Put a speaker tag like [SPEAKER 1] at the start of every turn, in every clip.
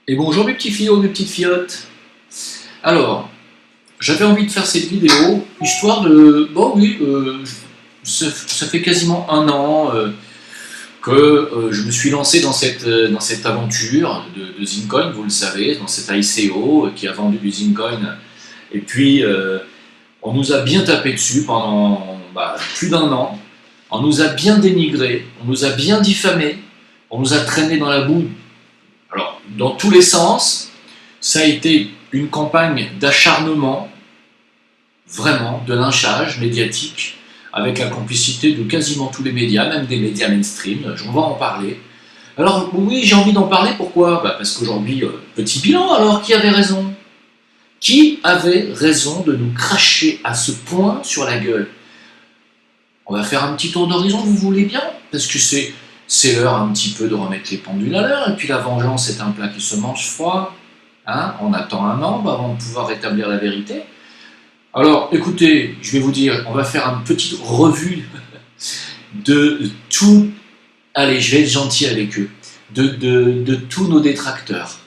[SPEAKER 1] Et bonjour mes petits fillots, mes petites fillottes. Alors, j'avais envie de faire cette vidéo, histoire de... Bon oui, ça fait quasiment un an que je me suis lancé dans cette aventure de Zincoin, vous le savez, dans cet ICO qui a vendu du Zincoin. Et puis, on nous a bien tapé dessus pendant plus d'un an. On nous a bien dénigré, on nous a bien diffamé, on nous a traîné dans la boue. Alors, dans tous les sens, ça a été une campagne d'acharnement, vraiment, de lynchage médiatique, avec la complicité de quasiment tous les médias, même des médias mainstream, on va en parler. Alors oui, j'ai envie d'en parler, pourquoi? Parce qu'aujourd'hui, petit bilan, alors, qui avait raison? Qui avait raison de nous cracher à ce point sur la gueule? On va faire un petit tour d'horizon, vous voulez bien? Parce que c'est l'heure un petit peu de remettre les pendules à l'heure, et puis la vengeance est un plat qui se mange froid, hein? On attend un an avant de pouvoir rétablir la vérité. Alors écoutez, je vais vous dire, on va faire une petite revue de tout, allez je vais être gentil avec eux, de tous nos détracteurs.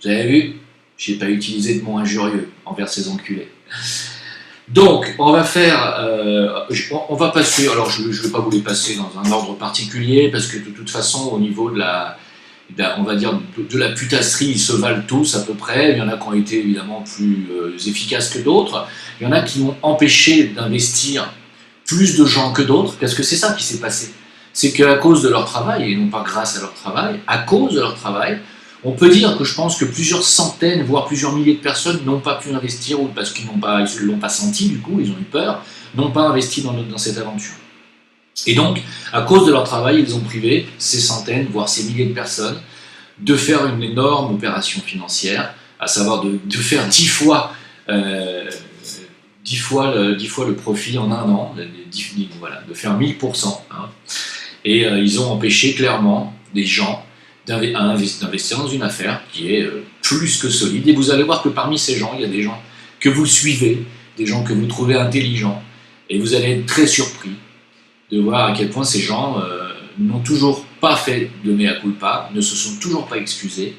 [SPEAKER 1] Vous avez vu? J'ai pas utilisé de mots injurieux envers ces enculés. Donc, on va faire, on va passer, alors je ne vais pas vous les passer dans un ordre particulier, parce que de toute façon, au niveau de on va dire, de la putasserie, ils se valent tous à peu près. Il y en a qui ont été évidemment plus efficaces que d'autres. Il y en a qui ont empêché d'investir plus de gens que d'autres, parce que c'est ça qui s'est passé. C'est qu'à cause de leur travail, et non pas grâce à leur travail, à cause de leur travail, on peut dire que je pense que plusieurs centaines, voire plusieurs milliers de personnes n'ont pas pu investir, ou parce qu'ils ne l'ont pas senti, du coup, ils ont eu peur, n'ont pas investi dans cette aventure. Et donc, à cause de leur travail, ils ont privé ces centaines, voire ces milliers de personnes, de faire une énorme opération financière, à savoir de faire 10 fois le profit en un an, voilà, de faire 1000%. Hein. Et ils ont empêché clairement des gens d'investir dans une affaire qui est plus que solide. Et vous allez voir que parmi ces gens, il y a des gens que vous suivez, des gens que vous trouvez intelligents, et vous allez être très surpris de voir à quel point ces gens n'ont toujours pas fait de mea culpa, ne se sont toujours pas excusés,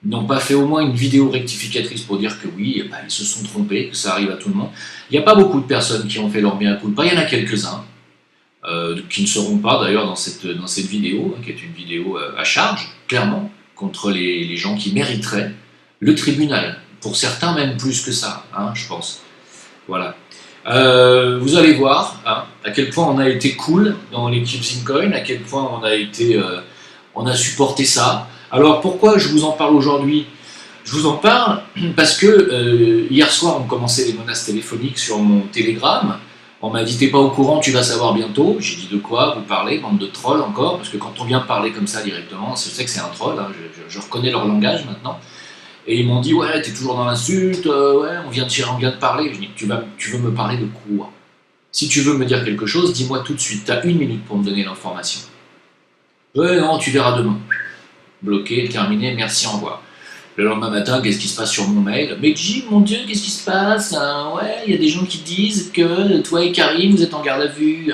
[SPEAKER 1] n'ont pas fait au moins une vidéo rectificatrice pour dire que oui, ils se sont trompés, que ça arrive à tout le monde. Il n'y a pas beaucoup de personnes qui ont fait leur mea culpa, il y en a quelques-uns, qui ne seront pas d'ailleurs dans cette vidéo, qui est une vidéo à charge, clairement, contre les gens qui mériteraient le tribunal. Pour certains, même plus que ça, hein, je pense. Voilà. Vous allez voir à quel point on a été cool dans l'équipe Zincoin, à quel point on a supporté ça. Alors pourquoi je vous en parle aujourd'hui? Je vous en parle parce que hier soir on commençait les menaces téléphoniques sur mon Telegram. On m'a dit t'es pas au courant, tu vas savoir bientôt. J'ai dit de quoi vous parlez, bande de trolls encore, parce que quand on vient parler comme ça directement, je sais que c'est un troll, hein, je reconnais leur langage maintenant. Et ils m'ont dit ouais t'es toujours dans l'insulte, ouais on vient de parler. Je dis tu veux me parler de quoi? Si tu veux me dire quelque chose, dis-moi tout de suite, t'as 1 minute pour me donner l'information. Ouais non tu verras demain. Bloqué, terminé, merci, au revoir. Le lendemain matin, qu'est-ce qui se passe sur mon mail? Mais Jim, mon Dieu, qu'est-ce qui se passe? Ouais, il y a des gens qui disent que toi et Karim, vous êtes en garde à vue.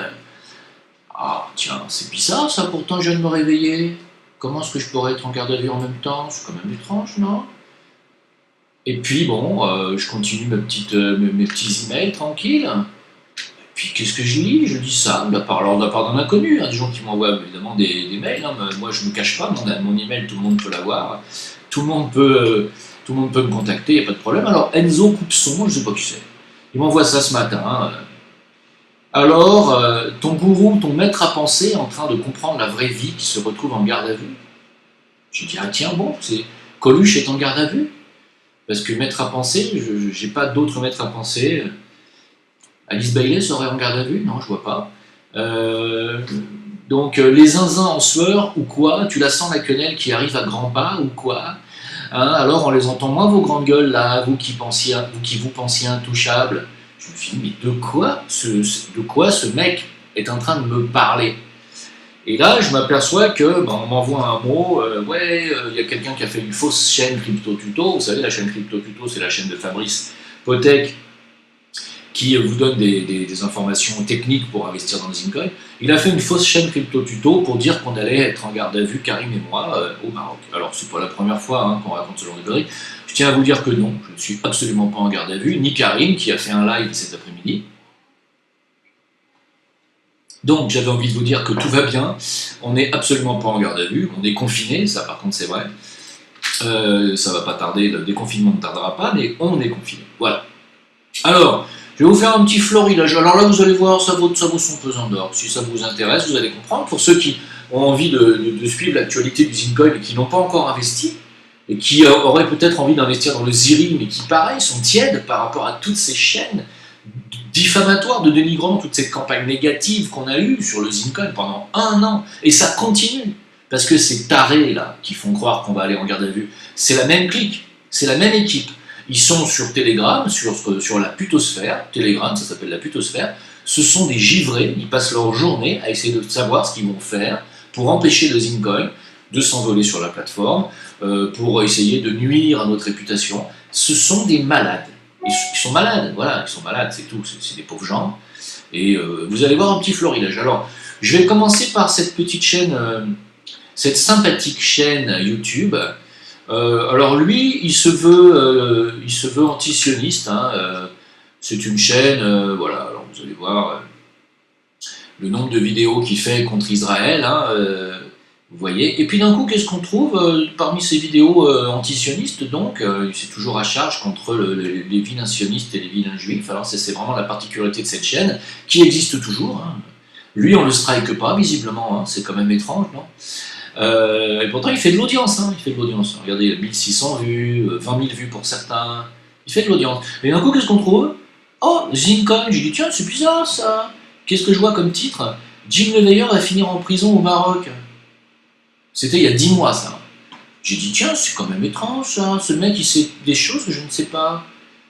[SPEAKER 1] Ah, tiens, c'est bizarre ça, pourtant je viens de me réveiller. Comment est-ce que je pourrais être en garde à vue en même temps? C'est quand même étrange, non? Et puis bon, je continue mes petits emails tranquilles. Et puis qu'est-ce que je lis? Je dis ça, de la part d'un inconnu, des gens qui m'envoient évidemment des mails. Hein. Moi je ne me cache pas, mon email, tout le monde peut l'avoir. Tout le monde peut me contacter, il n'y a pas de problème. Alors Enzo Coupson, je ne sais pas qui c'est, il m'envoie ça ce matin. Alors, ton gourou, ton maître à penser est en train de comprendre la vraie vie qui se retrouve en garde à vue. J'ai dit, ah tiens, bon, Coluche est en garde à vue. Parce que maître à penser, je n'ai pas d'autre maître à penser. Alice Bailey serait en garde à vue? Non, je vois pas. Donc les zinzins en sueur ou quoi? Tu la sens la quenelle qui arrive à grands pas ou quoi? Alors on les entend moins vos grandes gueules là, vous qui vous pensiez intouchables. Je me suis dit mais de quoi ce mec est en train de me parler? Et là je m'aperçois que on m'envoie un mot, il y a quelqu'un qui a fait une fausse chaîne Crypto Tuto. Vous savez la chaîne Crypto Tuto c'est la chaîne de Fabrice Potek qui vous donne des informations techniques pour investir dans le Zincoin. Il a fait une fausse chaîne crypto tuto pour dire qu'on allait être en garde à vue, Karim et moi, au Maroc. Alors c'est pas la première fois qu'on raconte ce genre de conneries. Je tiens à vous dire que non, je ne suis absolument pas en garde à vue, ni Karim qui a fait un live cet après-midi. Donc j'avais envie de vous dire que tout va bien, on n'est absolument pas en garde à vue, on est confiné, ça par contre c'est vrai. Ça va pas tarder, le déconfinement ne tardera pas, mais on est confiné. Voilà. Alors, je vais vous faire un petit florilège. Alors là, vous allez voir, ça vaut son pesant d'or. Si ça vous intéresse, vous allez comprendre. Pour ceux qui ont envie de suivre l'actualité du Zincoin et qui n'ont pas encore investi, et qui auraient peut-être envie d'investir dans le Ziri, mais qui, pareil, sont tièdes par rapport à toutes ces chaînes diffamatoires, de dénigrement, toutes ces campagnes négatives qu'on a eues sur le Zincoin pendant 1 an. Et ça continue. Parce que ces tarés là qui font croire qu'on va aller en garde à vue, c'est la même clique, c'est la même équipe. Ils sont sur Telegram, sur la putosphère. Telegram, ça s'appelle la putosphère. Ce sont des givrés, ils passent leur journée à essayer de savoir ce qu'ils vont faire pour empêcher le Zincoin de s'envoler sur la plateforme, pour essayer de nuire à notre réputation. Ce sont des malades. Ils sont malades, voilà, ils sont malades, c'est tout, c'est des pauvres gens. Et vous allez voir un petit florilège. Alors, je vais commencer par cette petite chaîne, cette sympathique chaîne YouTube. Alors lui, il se veut antisioniste. C'est une chaîne, voilà. Alors vous allez voir le nombre de vidéos qu'il fait contre Israël. Vous voyez. Et puis d'un coup, qu'est-ce qu'on trouve parmi ces vidéos antisionistes? Donc, c'est toujours à charge contre les vilains sionistes et les vilains juifs. Alors c'est vraiment la particularité de cette chaîne qui existe toujours. Lui, on le strike pas visiblement. C'est quand même étrange, non? Et pourtant, il fait de l'audience. Il fait de l'audience. Regardez, 1600 vues, 20 000 vues pour certains. Il fait de l'audience. Et d'un coup, qu'est-ce qu'on trouve? Oh, Zincoin. J'ai dit, tiens, c'est bizarre ça. Qu'est-ce que je vois comme titre? Jim Leveilleur va finir en prison au Maroc. C'était il y a 10 mois, ça. J'ai dit, tiens, c'est quand même étrange, ça. Ce mec, il sait des choses que je ne sais pas.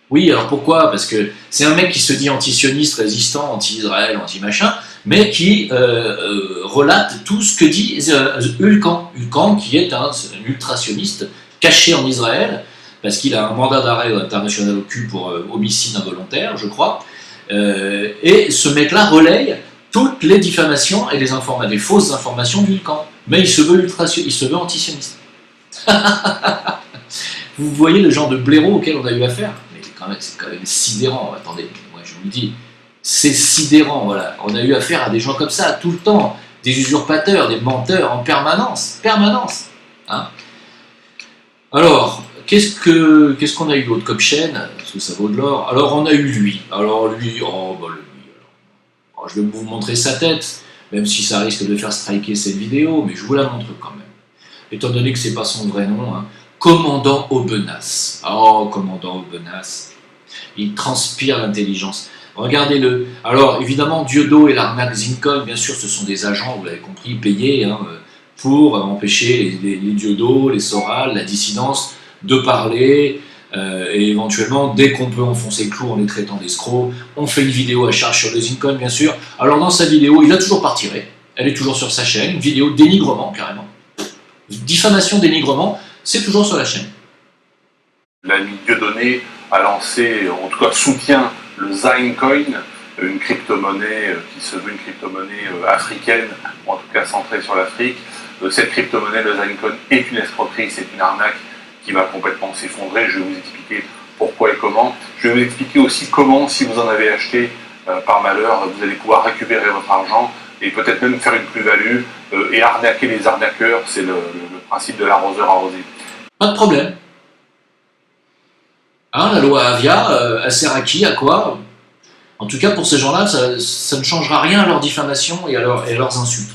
[SPEAKER 1] Oui, alors pourquoi? Parce que c'est un mec qui se dit antisioniste, résistant, anti-Israël, anti-machin, mais qui relate tout ce que dit Ulcan. Ulcan, qui est un ultrasioniste caché en Israël, parce qu'il a un mandat d'arrêt international au cul pour homicide involontaire, je crois. Et ce mec-là relaye toutes les diffamations et les fausses informations d'Ulcan. Mais il se veut antisioniste. Vous voyez le genre de blaireau auquel on a eu affaire? Mais c'est quand même sidérant. Attendez, moi je vous le dis, c'est sidérant. Voilà. On a eu affaire à des gens comme ça tout le temps, des usurpateurs, des menteurs en permanence. Alors, qu'est-ce qu'on a eu d'autre comme chaîne? Parce que ça vaut de l'or. Alors on a eu lui. Alors lui, je vais vous montrer sa tête, même si ça risque de faire striker cette vidéo, mais je vous la montre quand même. Étant donné que c'est pas son vrai nom, Commandant Aubenas. Oh, Commandant Aubenas. Il transpire l'intelligence. Regardez-le. Alors, évidemment, Dieudo et l'arnaque Zincoin, bien sûr, ce sont des agents, vous l'avez compris, payés pour empêcher les Dieudo, les Soral, la dissidence de parler. Et éventuellement, dès qu'on peut enfoncer le clou en les traitant d'escrocs, on fait une vidéo à charge sur le Zincoin, bien sûr. Alors, dans sa vidéo, il a toujours pas retiré. Elle est toujours sur sa chaîne. Une vidéo dénigrement, carrément. Diffamation, dénigrement, c'est toujours sur la chaîne.
[SPEAKER 2] L'ami Dieudonné a lancé, en tout cas soutient le Zincoin, une crypto-monnaie qui se veut une crypto-monnaie africaine, ou en tout cas centrée sur l'Afrique. Cette crypto-monnaie, le Zincoin, est une escroquerie, c'est une arnaque qui va complètement s'effondrer. Je vais vous expliquer pourquoi et comment. Je vais vous expliquer aussi comment, si vous en avez acheté par malheur, vous allez pouvoir récupérer votre argent et peut-être même faire une plus-value et arnaquer les arnaqueurs. C'est le principe de l'arroseur arrosé.
[SPEAKER 1] Pas de problème. La loi Avia, elle sert à qui? À quoi? En tout cas, pour ces gens-là, ça ne changera rien à leur diffamation et à leurs insultes.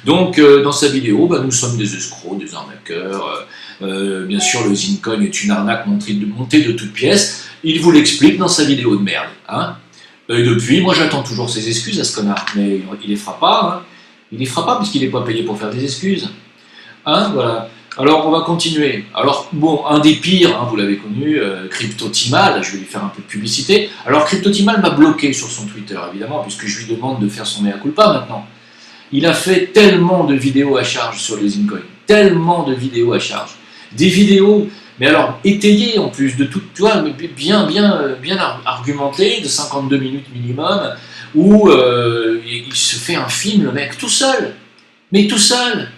[SPEAKER 1] Donc, dans sa vidéo, nous sommes des escrocs, des arnaqueurs. Bien sûr, le Zincoin est une arnaque montée de toutes pièces. Il vous l'explique dans sa vidéo de merde. Et depuis, moi j'attends toujours ses excuses à ce connard, mais il les fera pas. Il les fera pas puisqu'il n'est pas payé pour faire des excuses. Voilà. Alors on va continuer. Alors bon, un des pires, vous l'avez connu, CryptoTimal, je vais lui faire un peu de publicité. Alors CryptoTimal m'a bloqué sur son Twitter, évidemment, puisque je lui demande de faire son mea culpa maintenant. Il a fait tellement de vidéos à charge sur les Zincoin, tellement de vidéos à charge. Des vidéos mais alors étayé en plus de tout, tu vois, bien argumenté, de 52 minutes minimum, où il se fait un film, le mec, tout seul, mais tout seul,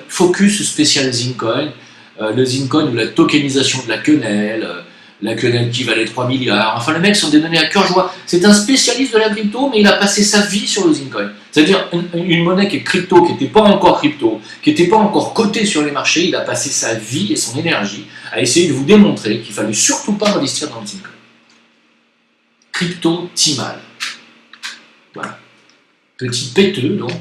[SPEAKER 1] focus spécial Zincoin, le Zincoin ou la tokenisation de la quenelle qui valait 3 milliards, enfin le mec s'en est donné à cœur joie. C'est un spécialiste de la crypto, mais il a passé sa vie sur le Zincoin. C'est-à-dire une monnaie qui est crypto, qui n'était pas encore crypto, qui n'était pas encore cotée sur les marchés, il a passé sa vie et son énergie à essayer de vous démontrer qu'il ne fallait surtout pas investir dans le Zincoin. Crypto Timal. Voilà. Petit péteux, donc,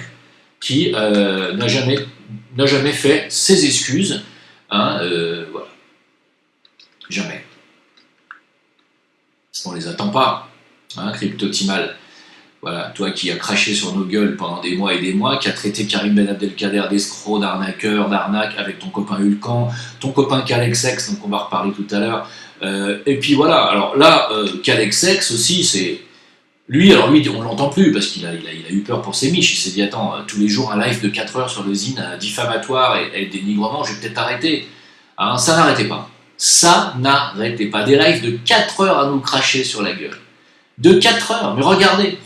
[SPEAKER 1] qui n'a jamais fait ses excuses. Hein, voilà. Jamais. On les attend pas, hein, Crypto-Timal. Voilà, toi qui as craché sur nos gueules pendant des mois et des mois, qui a traité Karim Ben Abdelkader d'escroc, d'arnaqueur, d'arnaque avec ton copain Hulkan, ton copain Calexex, donc on va reparler tout à l'heure. Et puis voilà, alors là, Calexex aussi, c'est... Lui, on l'entend plus parce qu'il a eu peur pour ses miches. Il s'est dit, attends, tous les jours un live de 4 heures sur le Zine diffamatoire et dénigrement, je vais peut-être arrêter. Hein, ça n'arrêtait pas. Ça n'arrêtait pas. Des lives de 4 heures à nous cracher sur la gueule. De 4 heures. Mais regardez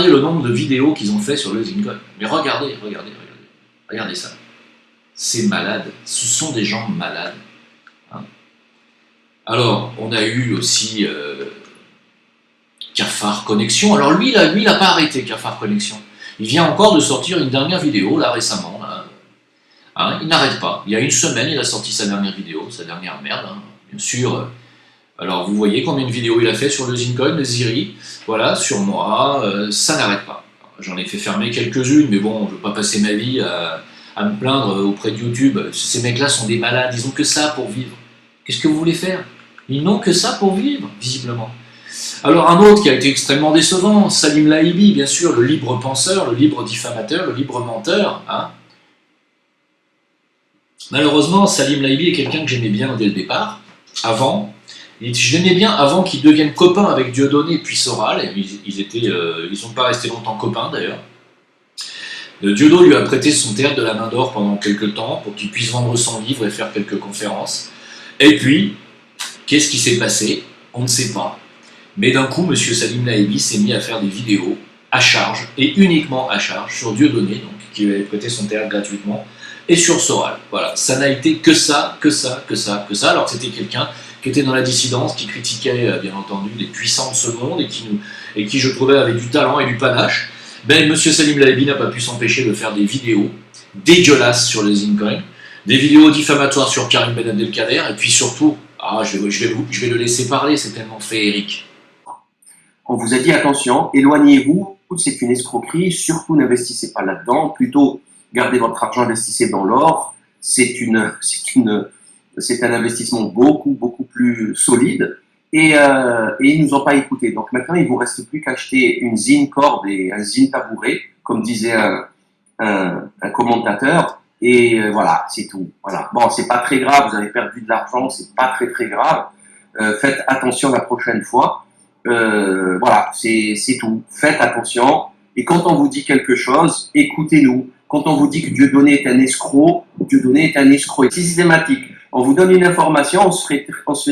[SPEAKER 1] le nombre de vidéos qu'ils ont fait sur le Zincoin. Mais regardez ça. C'est malade. Ce sont des gens malades. Hein. Alors, on a eu aussi Cafard Connexion. Alors lui, il n'a pas arrêté Cafard Connexion. Il vient encore de sortir une dernière vidéo, là, récemment. Là. Hein, il n'arrête pas. Il y a une semaine, il a sorti sa dernière vidéo, sa dernière merde, hein, bien sûr. Alors vous voyez combien de vidéos il a fait sur le Zincoin, le Ziri, voilà, sur moi, ça n'arrête pas. J'en ai fait fermer quelques-unes, mais bon, je ne veux pas passer ma vie à me plaindre auprès de YouTube. Ces mecs-là sont des malades, ils n'ont que ça pour vivre. Qu'est-ce que vous voulez faire? Ils n'ont que ça pour vivre, visiblement. Alors un autre qui a été extrêmement décevant, Salim Lahibi, bien sûr, le libre penseur, le libre diffamateur, le libre menteur, hein. Malheureusement, Salim Lahibi est quelqu'un que j'aimais bien dès le départ, avant. Je l'aimais bien avant qu'ils deviennent copains avec Dieudonné puis Soral. Ils sont pas restés longtemps copains d'ailleurs. Diodo lui a prêté son théâtre de la main d'or pendant quelques temps pour qu'il puisse vendre son livre et faire quelques conférences. Et puis, qu'est-ce qui s'est passé? On ne sait pas. Mais d'un coup, M. Salim Lahibi s'est mis à faire des vidéos à charge, et uniquement à charge, sur Dieudonné, donc, qui lui avait prêté son théâtre gratuitement, et sur Soral. Voilà, ça n'a été que ça, alors que c'était quelqu'un qui était dans la dissidence, qui critiquait bien entendu les puissants de ce monde et qui je trouvais avait du talent et du panache. Ben, M. Salim Lahibi n'a pas pu s'empêcher de faire des vidéos dégueulasses sur les Zincoin, des vidéos diffamatoires sur Karim Ben Abdelkader, et puis surtout, je vais le laisser parler, c'est tellement féerique.
[SPEAKER 3] On vous a dit attention, éloignez-vous, c'est une escroquerie, surtout n'investissez pas là-dedans, plutôt gardez votre argent, investissez dans l'or, c'est un investissement beaucoup plus solide, et ils nous ont pas écoutés. Donc maintenant, il vous reste plus qu'à acheter une zine corde et un zine tabouret, comme disait un commentateur, et voilà, c'est tout. Voilà. Bon, c'est pas très grave, vous avez perdu de l'argent, c'est pas très grave. Faites attention la prochaine fois. Voilà, c'est tout. Faites attention. Et quand on vous dit quelque chose, écoutez-nous. Quand on vous dit que Dieudonné est un escroc, Dieudonné est un escroc. C'est systématique. On vous donne une information, on se fait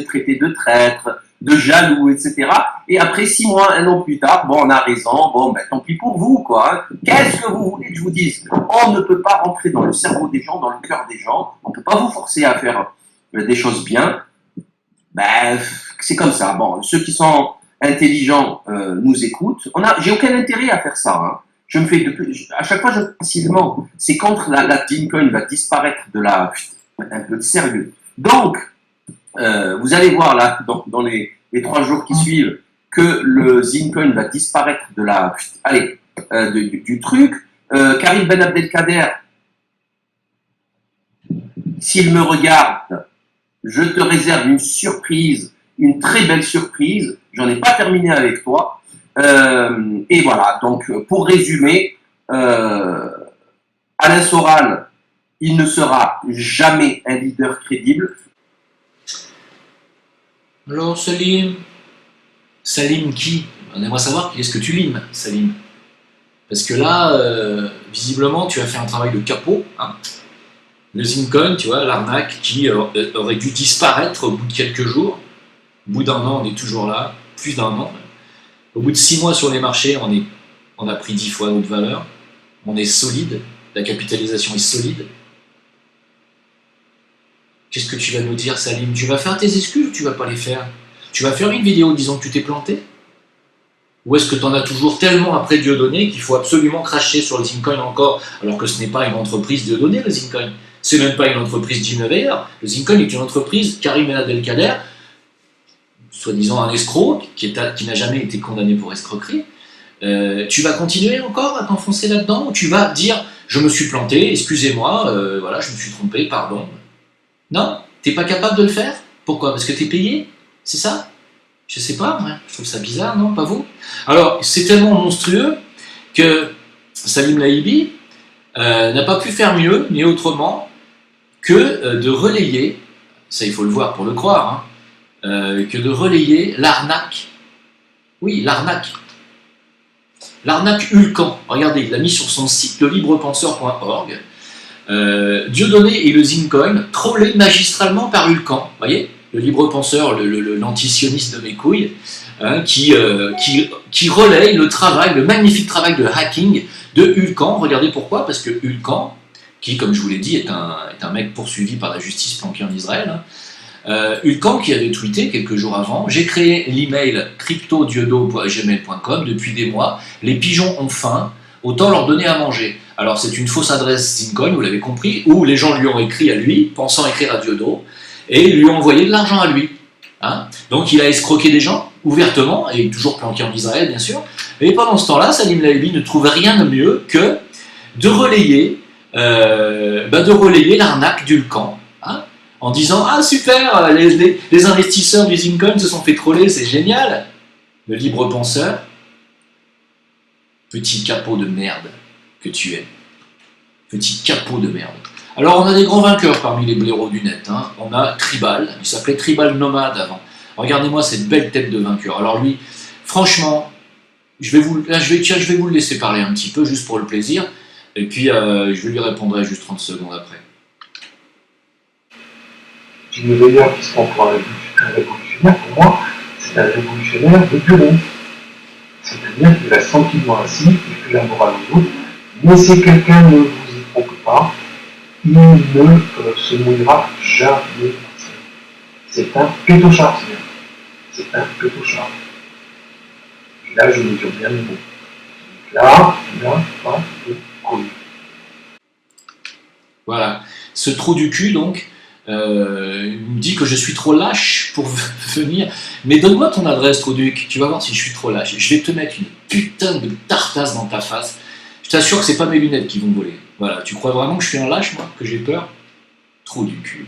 [SPEAKER 3] traiter de traître, de jaloux, etc. Et après 6 mois, 1 an plus tard, bon, on a raison, bon, ben tant pis pour vous, quoi. Hein. Qu'est-ce que vous voulez que je vous dise? On ne peut pas rentrer dans le cerveau des gens, dans le cœur des gens. On ne peut pas vous forcer à faire des choses bien. Ben, c'est comme ça. Bon, ceux qui sont intelligents nous écoutent. J'ai aucun intérêt à faire ça. Hein. Je me fais à chaque fois, facilement. C'est quand la Zincoin va disparaître de la... Un peu de sérieux. Donc, vous allez voir là, dans les 3 jours qui suivent, que le Zincoin va disparaître de la... Allez, du truc. Karim Ben Abdelkader, s'il me regarde, je te réserve une surprise, une très belle surprise. J'en ai pas terminé avec toi. Et voilà, donc pour résumer, Alain Soral, il ne sera jamais un leader crédible.
[SPEAKER 1] Alors Salim qui? On aimerait savoir qui est-ce que tu limes, Salim. Parce que là, visiblement, tu as fait un travail de capot. Hein. Le Zincoin, tu vois, l'arnaque qui aurait dû disparaître au bout de quelques jours. Au bout d'un an, on est toujours là, plus d'un an. Au bout de 6 mois sur les marchés, on a pris 10 fois notre valeur. On est solide, la capitalisation est solide. Qu'est-ce que tu vas nous dire, Salim? Tu vas faire tes excuses ou tu vas pas les faire? Tu vas faire une vidéo disant que tu t'es planté? Ou est-ce que tu en as toujours tellement après Dieudonné qu'il faut absolument cracher sur le Zincoin encore, alors que ce n'est pas une entreprise Dieudonné, le Zincoin? C'est même pas une entreprise Jim Leveyer. Le Zincoin est une entreprise Karim El Abdelkader, soi-disant un escroc, qui n'a jamais été condamné pour escroquerie. Tu vas continuer encore à t'enfoncer là-dedans, ou tu vas dire je me suis planté, excusez-moi, voilà, je me suis trompé, pardon. Non, t'es pas capable de le faire? Pourquoi? Parce que t'es payé? C'est ça? Je sais pas, ouais. Je trouve ça bizarre, non? Pas vous? Alors, c'est tellement monstrueux que Salim Lahibi n'a pas pu faire mieux, ni autrement, que de relayer, ça il faut le voir pour le croire, hein, que de relayer l'arnaque. Oui, l'arnaque. L'arnaque Ulcan. Regardez, il l'a mis sur son site de librepenseur.org. Dieudonné et le Zincoin trollés magistralement par Ulcan. Vous voyez, le libre-penseur, l'antisioniste de mes couilles, hein, qui relaye le travail, le magnifique travail de hacking de Ulcan. Regardez pourquoi, parce que Ulcan, qui, comme je vous l'ai dit, est un mec poursuivi par la justice planquée en Israël, hein, Ulcan qui avait tweeté quelques jours avant: j'ai créé l'email cryptodiodo.gmail.com depuis des mois, les pigeons ont faim, autant leur donner à manger. Alors c'est une fausse adresse Zincoin, vous l'avez compris, où les gens lui ont écrit à lui, pensant écrire à Diodo, et lui ont envoyé de l'argent à lui. Hein. Donc il a escroqué des gens, ouvertement, et toujours planqué en Israël bien sûr, et pendant ce temps-là, Salim Lahibi ne trouvait rien de mieux que de relayer l'arnaque d'Ulcan, hein, en disant: ah super, les investisseurs du Zincoin se sont fait troller, c'est génial. Le libre penseur, petit capot de merde que tu es. Petit capot de merde. Alors on a des grands vainqueurs parmi les blaireaux du net. Hein. On a Tribal, il s'appelait Tribal Nomade avant. Regardez-moi cette belle tête de vainqueur. Alors lui, franchement, je vais vous le laisser parler un petit peu, juste pour le plaisir, et puis je lui répondrai juste 30 secondes après.
[SPEAKER 4] Jim Leveyer qui se prend pour un révolutionnaire, pour moi, c'est un révolutionnaire de violon. C'est-à-dire qu'il reste tranquillement assis, il fait la morale aux autres, mais si quelqu'un ne vous y trompe pas, il ne se mouillera jamais. C'est un pétochard, c'est un pétochard. Et là, je mesure bien le mot. Là, il n'a pas de couille.
[SPEAKER 1] Voilà. Ce trou du cul, donc, il me dit que je suis trop lâche pour venir. Mais donne-moi ton adresse, Trou-Duc. Tu vas voir si je suis trop lâche. Je vais te mettre une putain de tartasse dans ta face. Je t'assure que c'est pas mes lunettes qui vont voler. Voilà. Tu crois vraiment que je suis un lâche, moi? Que j'ai peur? Trou du cul.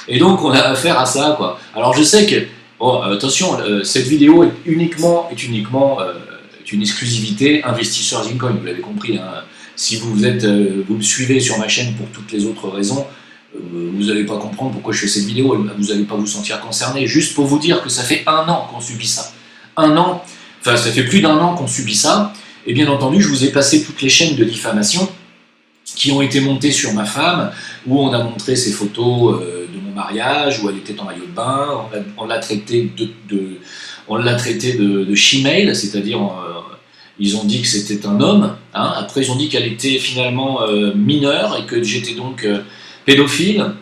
[SPEAKER 1] Et donc, on a affaire à ça, quoi. Alors, je sais que... Bon, attention, cette vidéo est uniquement une exclusivité investisseur Zincoin. Vous l'avez compris, hein. Si vous me suivez sur ma chaîne pour toutes les autres raisons, vous n'allez pas comprendre pourquoi je fais cette vidéo, vous n'allez pas vous sentir concerné. Juste pour vous dire que ça fait 1 an qu'on subit ça. Ça fait plus d'1 an qu'on subit ça. Et bien entendu, je vous ai passé toutes les chaînes de diffamation qui ont été montées sur ma femme, où on a montré ses photos de mon mariage, où elle était en maillot de bain, on l'a traité de she-male, c'est-à-dire ils ont dit que c'était un homme, hein. Après ils ont dit qu'elle était finalement mineure et que j'étais donc pédophile,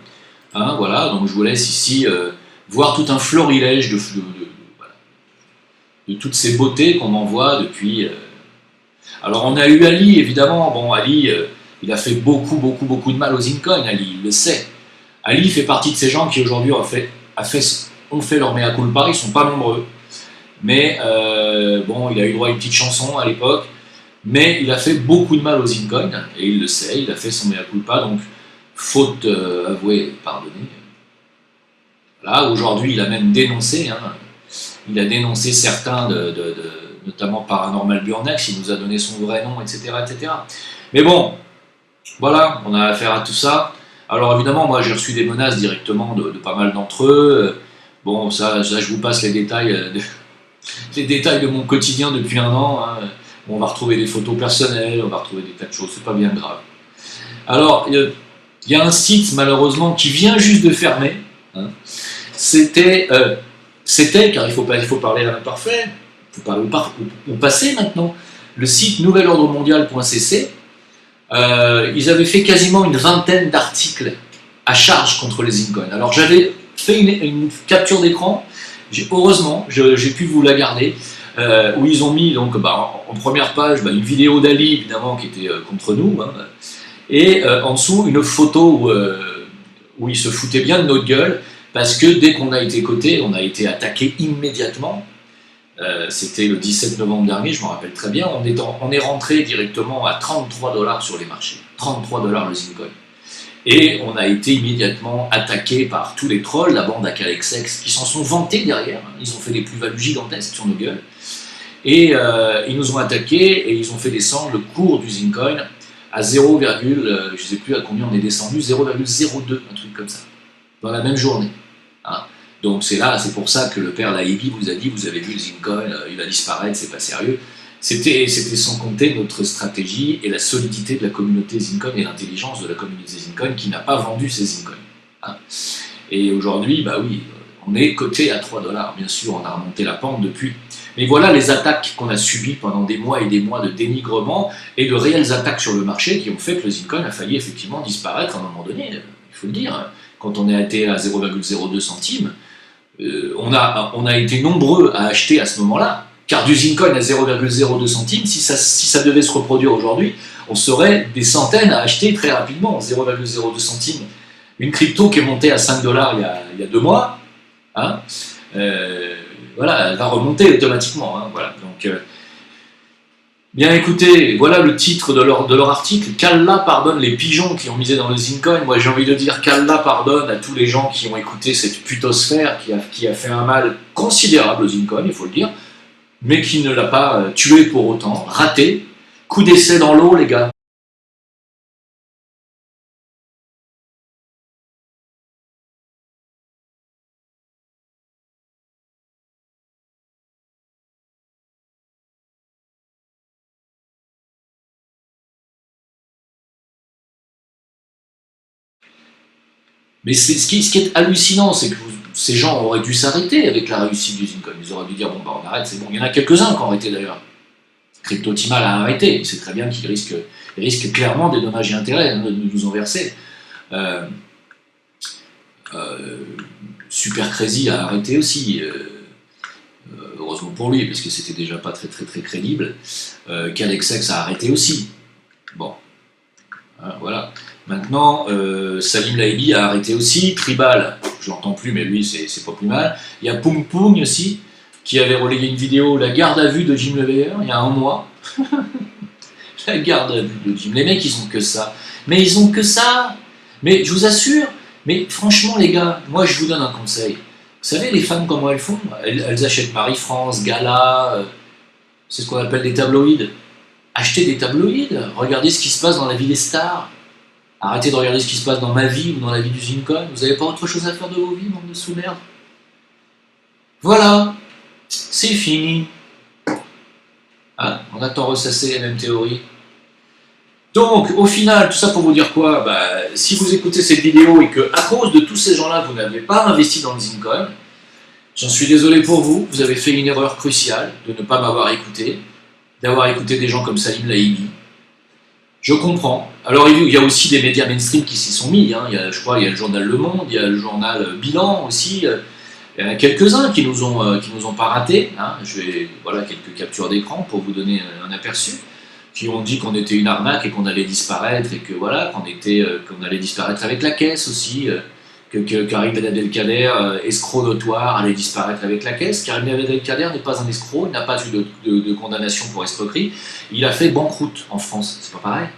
[SPEAKER 1] hein, voilà. Donc je vous laisse ici voir tout un florilège de toutes ces beautés qu'on m'envoie depuis. Alors on a eu Ali, évidemment. Bon, Ali, il a fait beaucoup de mal aux Zincoin, Ali, il le sait. Ali fait partie de ces gens qui aujourd'hui ont fait leur mea culpa, ils ne sont pas nombreux. Mais bon, il a eu droit à une petite chanson à l'époque, mais il a fait beaucoup de mal aux Zincoin, et il le sait, il a fait son mea culpa, donc faute avouée, pardonnée. Là, aujourd'hui, il a même dénoncé, hein, il a dénoncé certains, notamment Paranormal Burnex, il nous a donné son vrai nom, etc., etc. Mais bon, voilà, on a affaire à tout ça. Alors évidemment, moi j'ai reçu des menaces directement de pas mal d'entre eux. Bon, ça je vous passe les détails de mon quotidien depuis 1 an. Hein. On va retrouver des photos personnelles, on va retrouver des tas de choses, c'est pas bien grave. Alors, Il y a un site, malheureusement, qui vient juste de fermer. Hein. C'était, car il faut parler à l'imparfait, il faut parler au passé maintenant, le site nouvelordremondial.cc. Ils avaient fait quasiment une vingtaine d'articles à charge contre les Zincoin. Alors j'avais fait une capture d'écran, heureusement, j'ai pu vous la garder, où ils ont mis donc, en première page une vidéo d'Ali, évidemment, qui était contre nous, hein, et en dessous une photo où ils se foutaient bien de notre gueule, parce que dès qu'on a été coté, on a été attaqué immédiatement. C'était le 17 novembre dernier, je me rappelle très bien, on est rentré directement à 33 $ sur les marchés, 33 $ le Zincoin. Et on a été immédiatement attaqué par tous les trolls, la bande Akalexex, qui s'en sont vantés derrière, ils ont fait des plus-values gigantesques sur nos gueules, et ils nous ont attaqués et ils ont fait descendre le cours du Zincoin à 0, je ne sais plus à combien on est descendu, 0,02, un truc comme ça, dans la même journée. Hein. Donc c'est pour ça que le père Laïbi vous a dit, vous avez vu le Zincoin, il va disparaître, c'est pas sérieux. C'était sans compter notre stratégie et la solidité de la communauté Zincoin et l'intelligence de la communauté Zincoin qui n'a pas vendu ses Zincoins. Hein. Et aujourd'hui, oui, on est coté à 3 $, bien sûr, on a remonté la pente depuis. Mais voilà les attaques qu'on a subies pendant des mois et des mois de dénigrement et de réelles attaques sur le marché qui ont fait que le Zincoin a failli effectivement disparaître à un moment donné, il faut le dire. Quand on a été à 0,02 centimes, on a été nombreux à acheter à ce moment-là, car du Zincoin à 0,02 centimes, si ça devait se reproduire aujourd'hui, on serait des centaines à acheter très rapidement, 0,02 centimes. Une crypto qui est montée à 5 $ il y a 2 mois, hein, voilà, elle va remonter automatiquement. Hein, voilà. Donc, bien écoutez, voilà le titre de leur article. Qu'Allah pardonne les pigeons qui ont misé dans le Zincoin. Moi j'ai envie de dire qu'Allah pardonne à tous les gens qui ont écouté cette putosphère qui a fait un mal considérable au Zincoin, il faut le dire, mais qui ne l'a pas tué pour autant, raté. Coup d'essai dans l'eau, les gars. Mais ce qui est hallucinant, c'est que ces gens auraient dû s'arrêter avec la réussite du Zincoin. Ils auraient dû dire, bon, on arrête, c'est bon. Il y en a quelques-uns qui ont arrêté d'ailleurs. CryptoTimal a arrêté, il sait très bien qu'il risque clairement des dommages et intérêts de nous en verser. Super Crazy a arrêté aussi, heureusement pour lui, parce que c'était déjà pas très crédible. Kalexex a arrêté aussi. Bon, voilà. Maintenant, Salim Laïbi a arrêté aussi. Tribal, je l'entends plus, mais lui, c'est pas plus mal. Il y a Pung Pung aussi, qui avait relayé une vidéo, la garde à vue de Jim Leveiller, il y a un mois. La garde à vue de Jim. Les mecs, ils ont que ça. Mais ils ont que ça. Mais je vous assure, mais franchement, les gars, moi, je vous donne un conseil. Vous savez, les femmes, comment elles font? Elles achètent Marie-France, Gala, c'est ce qu'on appelle des tabloïds. Achetez des tabloïds, regardez ce qui se passe dans la vie des stars. Arrêtez de regarder ce qui se passe dans ma vie ou dans la vie du Zincoin. Vous n'avez pas autre chose à faire de vos vies, bande de sous-merde. Voilà, c'est fini. Ah, on attend ressasser les mêmes théories. Donc, au final, tout ça pour vous dire quoi? Si vous écoutez cette vidéo et que, à cause de tous ces gens-là, vous n'avez pas investi dans le Zincoin, j'en suis désolé pour vous, vous avez fait une erreur cruciale de ne pas m'avoir écouté, d'avoir écouté des gens comme Salim Laïbi. Je comprends. Alors il y a aussi des médias mainstream qui s'y sont mis. Hein. Je crois il y a le journal Le Monde, il y a le journal Bilan aussi. Il y en a quelques-uns qui nous ont pas ratés. Hein. Voilà quelques captures d'écran pour vous donner un aperçu. Qui ont dit qu'on était une arnaque et qu'on allait disparaître et que voilà qu'on allait disparaître avec la caisse aussi. Que Karim Ben Abdelkader, escroc notoire, allait disparaître avec la caisse. Karim Ben Abdelkader n'est pas un escroc, il n'a pas eu de condamnation pour escroquerie. Il a fait banqueroute en France, c'est pas pareil.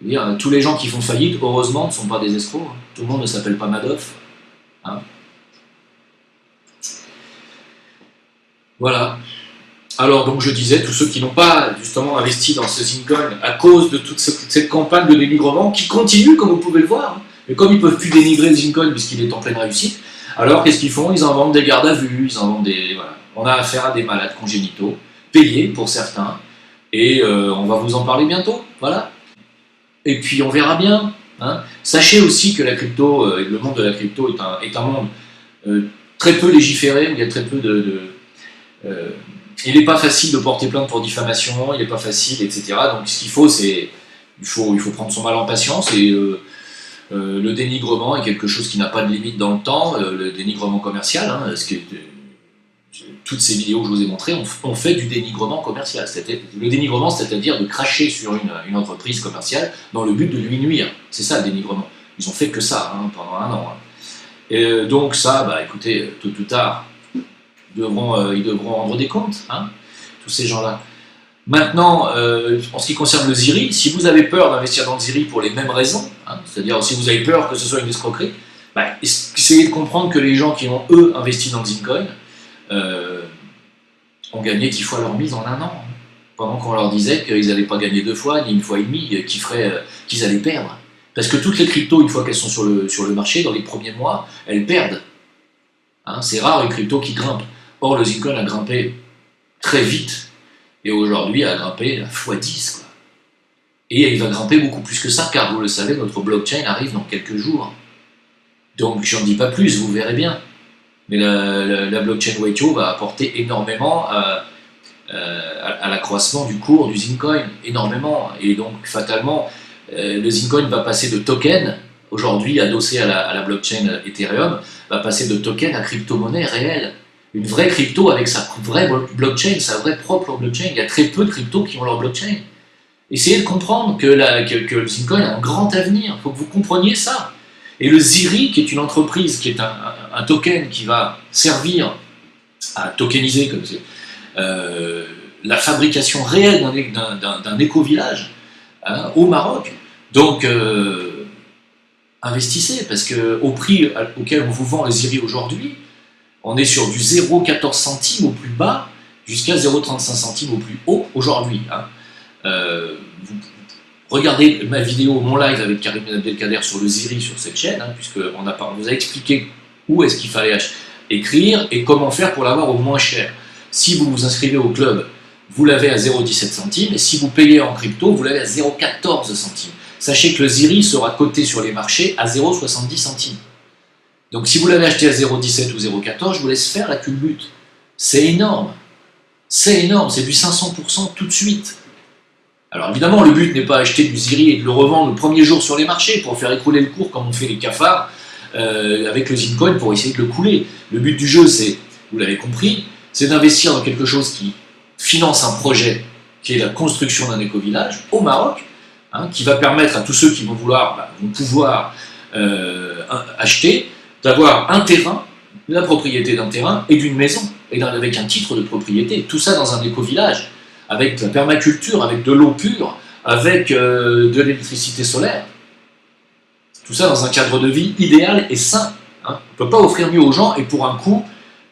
[SPEAKER 1] Dire, tous les gens qui font faillite, heureusement, ne sont pas des escrocs. Hein. Tout le monde ne s'appelle pas Madoff. Hein. Voilà. Alors, donc je disais, tous ceux qui n'ont pas justement investi dans ce Zincoin à cause de toute cette campagne de dénigrement qui continue, comme vous pouvez le voir. Hein. Mais comme ils ne peuvent plus dénigrer le Zincoin puisqu'il est en pleine réussite, alors qu'est-ce qu'ils font? Ils en vendent des gardes à vue, ils en vendent des... Voilà. On a affaire à des malades congénitaux, payés pour certains, et on va vous en parler bientôt, voilà. Et puis on verra bien, hein. Sachez aussi que la crypto, le monde de la crypto est un monde très peu légiféré, où il y a très peu il n'est pas facile de porter plainte pour diffamation, il n'est pas facile, etc. Donc ce qu'il faut, c'est il faut prendre son mal en patience, et le dénigrement est quelque chose qui n'a pas de limite dans le temps, le dénigrement commercial, hein, toutes ces vidéos que je vous ai montrées ont fait du dénigrement commercial. Le dénigrement, c'est-à-dire de cracher sur une entreprise commerciale dans le but de lui nuire. C'est ça le dénigrement. Ils ont fait que ça, hein, pendant un an. Hein. Et donc ça, bah, écoutez, tôt ou tard, ils devront rendre des comptes, hein, tous ces gens-là. Maintenant, en ce qui concerne le ZIRI, si vous avez peur d'investir dans le ZIRI pour les mêmes raisons, hein, c'est-à-dire si vous avez peur que ce soit une escroquerie, bah, essayez de comprendre que les gens qui ont, eux, investi dans le Zincoin ont gagné 10 fois leur mise en un an, hein, pendant qu'on leur disait qu'ils n'allaient pas gagner 2 fois, ni 1 fois et demie, qu'ils allaient perdre. Parce que toutes les cryptos, une fois qu'elles sont sur le marché, dans les premiers mois, elles perdent. Hein, c'est rare une crypto qui grimpe. Or, le Zincoin a grimpé très vite, et aujourd'hui a grimpé à x10. Quoi. Et il va grimper beaucoup plus que ça, car vous le savez, notre blockchain arrive dans quelques jours. Donc, j'en dis pas plus, vous verrez bien. Mais la blockchain Waitio va apporter énormément à l'accroissement du cours du Zincoin, énormément. Et donc, fatalement, le Zincoin va passer de token, aujourd'hui adossé à la blockchain Ethereum, va passer de token à crypto-monnaie réelle. Une vraie crypto avec sa vraie blockchain, sa vraie propre blockchain. Il y a très peu de cryptos qui ont leur blockchain. Essayez de comprendre que le Zincoin a un grand avenir. Il faut que vous compreniez ça. Et le ZIRI, qui est une entreprise, qui est un token qui va servir à tokeniser comme la fabrication réelle d'un éco-village, hein, au Maroc. Donc, investissez, parce qu'au prix auquel on vous vend le ZIRI aujourd'hui, on est sur du 0,14 centimes au plus bas jusqu'à 0,35 centimes au plus haut aujourd'hui. Hein. Vous regardez ma vidéo, mon live avec Karim Abdelkader sur le ZIRI sur cette chaîne, hein, puisqu'on vous a expliqué où est-ce qu'il fallait écrire et comment faire pour l'avoir au moins cher. Si vous vous inscrivez au club, vous l'avez à 0,17 centimes, et si vous payez en crypto, vous l'avez à 0,14 centimes. Sachez que le ZIRI sera coté sur les marchés à 0,70 centimes. Donc si vous l'avez acheté à 0,17 ou 0,14, je vous laisse faire la culbute. C'est énorme. C'est énorme, c'est du 500% tout de suite. Alors évidemment, le but n'est pas d'acheter du ZIRI et de le revendre le premier jour sur les marchés pour faire écrouler le cours comme on fait les cafards avec le Zincoin pour essayer de le couler. Le but du jeu, c'est, vous l'avez compris, c'est d'investir dans quelque chose qui finance un projet qui est la construction d'un éco-village au Maroc, hein, qui va permettre à tous ceux qui vont pouvoir acheter, d'avoir un terrain, la propriété d'un terrain et d'une maison, et avec un titre de propriété. Tout ça dans un éco-village, avec la permaculture, avec de l'eau pure, avec de l'électricité solaire. Tout ça dans un cadre de vie idéal et sain. Hein. On ne peut pas offrir mieux aux gens, et pour un coût,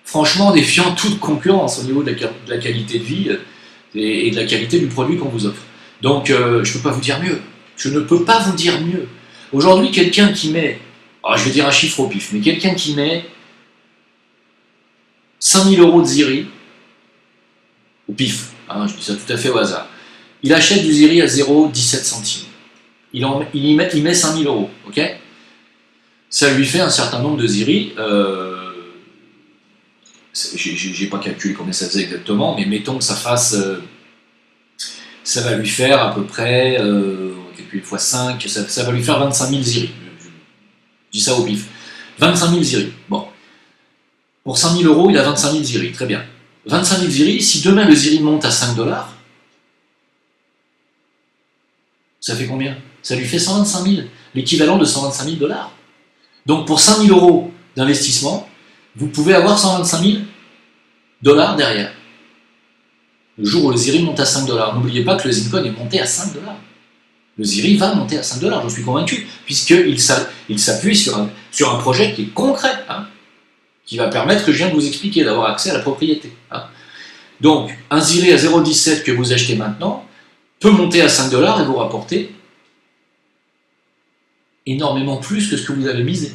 [SPEAKER 1] franchement, défiant toute concurrence au niveau de la qualité de vie et de la qualité du produit qu'on vous offre. Donc, je ne peux pas vous dire mieux. Je ne peux pas vous dire mieux. Aujourd'hui, quelqu'un qui met, je vais dire un chiffre au pif, mais quelqu'un qui met 5 000 € de ZIRI, au pif, hein, je dis ça tout à fait au hasard, il achète du ZIRI à 0,17 centimes. Il met 5 000 €, ok? Ça lui fait un certain nombre de ZIRI, j'ai pas calculé combien ça faisait exactement, mais mettons que ça fasse, ça va lui faire à peu près, calcul x 5, ça va lui faire 25 000 ZIRI. Je dis ça au pif. 25 000 ZIRI. Bon. Pour 5 000 €, il a 25 000 ZIRI. Très bien. 25 000 ZIRI, si demain le ZIRI monte à 5 $, ça fait combien? Ça lui fait 125 000, l'équivalent de 125 000 $. Donc pour 5 000 € d'investissement, vous pouvez avoir 125 000 $ derrière. Le jour où le ZIRI monte à 5 $. N'oubliez pas que le Zincoin est monté à 5 $. Le ZIRI va monter à 5 $, j'en suis convaincu, puisqu'il s'appuie sur un projet qui est concret, hein, qui va permettre, que je viens de vous expliquer, d'avoir accès à la propriété. Hein. Donc, un ZIRI à 0,17 que vous achetez maintenant peut monter à 5 $ et vous rapporter énormément plus que ce que vous avez misé.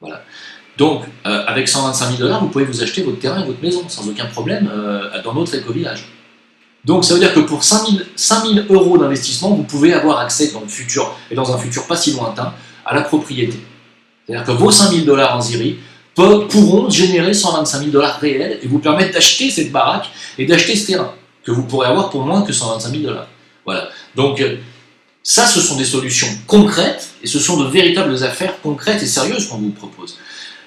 [SPEAKER 1] Voilà. Donc, avec 125 000 $, vous pouvez vous acheter votre terrain et votre maison, sans aucun problème, dans notre éco-village. Donc ça veut dire que pour 5 000 euros d'investissement, vous pouvez avoir accès dans le futur, et dans un futur pas si lointain, à la propriété. C'est-à-dire que vos 5 000 $ en Ziri pourront générer 125 000 $ réels et vous permettre d'acheter cette baraque et d'acheter ce terrain, que vous pourrez avoir pour moins que 125 000 $. Voilà. Donc ça, ce sont des solutions concrètes, et ce sont de véritables affaires concrètes et sérieuses qu'on vous propose.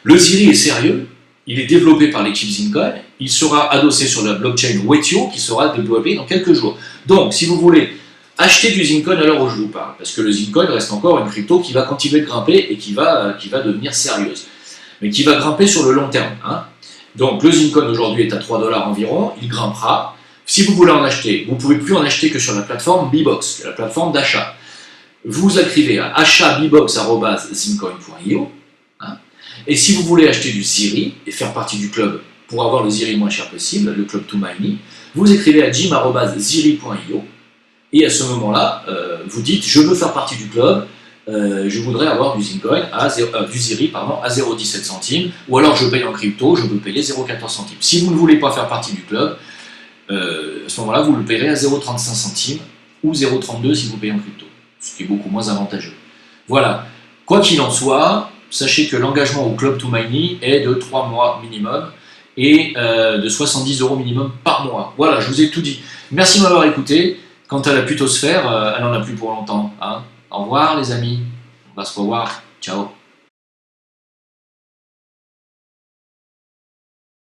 [SPEAKER 1] Le Ziri est sérieux, il est développé par l'équipe Zincoin, il sera adossé sur la blockchain Wetio qui sera développée dans quelques jours. Donc, si vous voulez acheter du Zincoin à l'heure où je vous parle, parce que le Zincoin reste encore une crypto qui va continuer de grimper et qui va devenir sérieuse, mais qui va grimper sur le long terme. Hein. Donc, le Zincoin aujourd'hui est à 3 $ environ, il grimpera. Si vous voulez en acheter, vous ne pouvez plus en acheter que sur la plateforme Bbox, la plateforme d'achat. Vous écrivez à achat@bbox@zincoin.io. Et si vous voulez acheter du Ziri et faire partie du club pour avoir le Ziri le moins cher possible, le club ToMiny, vous écrivez à jim@ziri.io et à ce moment-là, vous dites je veux faire partie du club, je voudrais avoir du Zincoin du Ziri à 0,17 centimes, ou alors je paye en crypto, je veux payer 0,14 centimes. Si vous ne voulez pas faire partie du club, à ce moment-là, vous le payerez à 0,35 centimes ou 0,32 si vous payez en crypto, ce qui est beaucoup moins avantageux. Voilà. Quoi qu'il en soit, sachez que l'engagement au Club ToMiny est de 3 mois minimum et de 70 € minimum par mois. Voilà, je vous ai tout dit. Merci de m'avoir écouté. Quant à la putosphère, elle n'en a plus pour longtemps. Hein. Au revoir les amis, on va se revoir. Ciao.